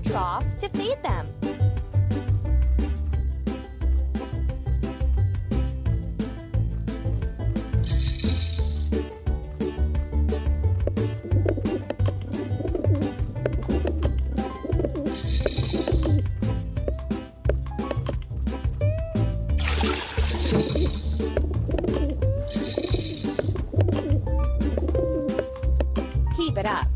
water trough to feed them. Keep it up.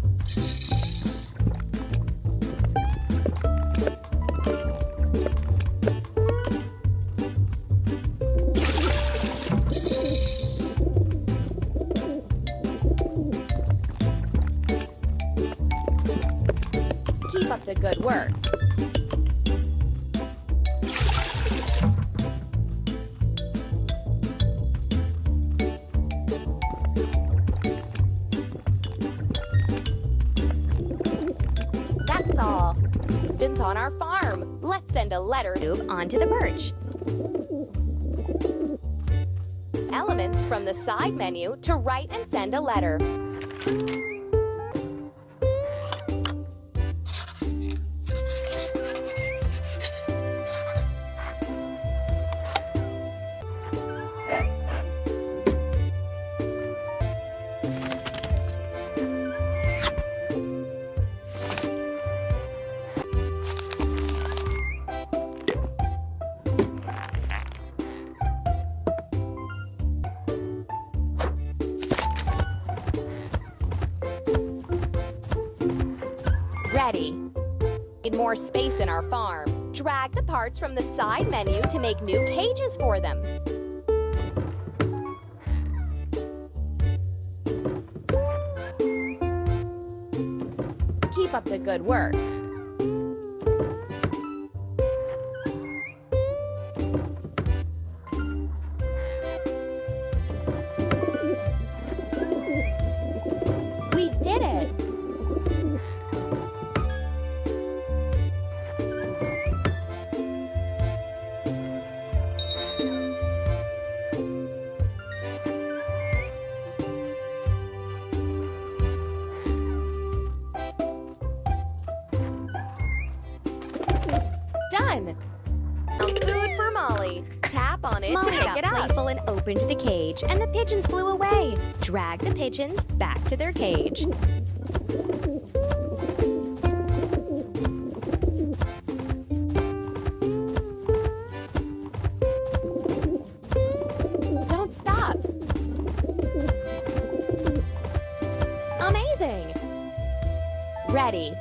Keep up the good work. That's all. Students on our farm. Let's send a letter tube onto the perch. Elements from the side menu to write and send a letter. Ready. Need more space in our farm. Drag the parts from the side menu to make new cages for them. Keep up the good work. We did it! Done! Food for Molly. Tap on it Molly to pick got it up. playful and opened the cage, and the pigeons flew away. Drag the pigeons back to their cage. Don't stop. Amazing! Ready.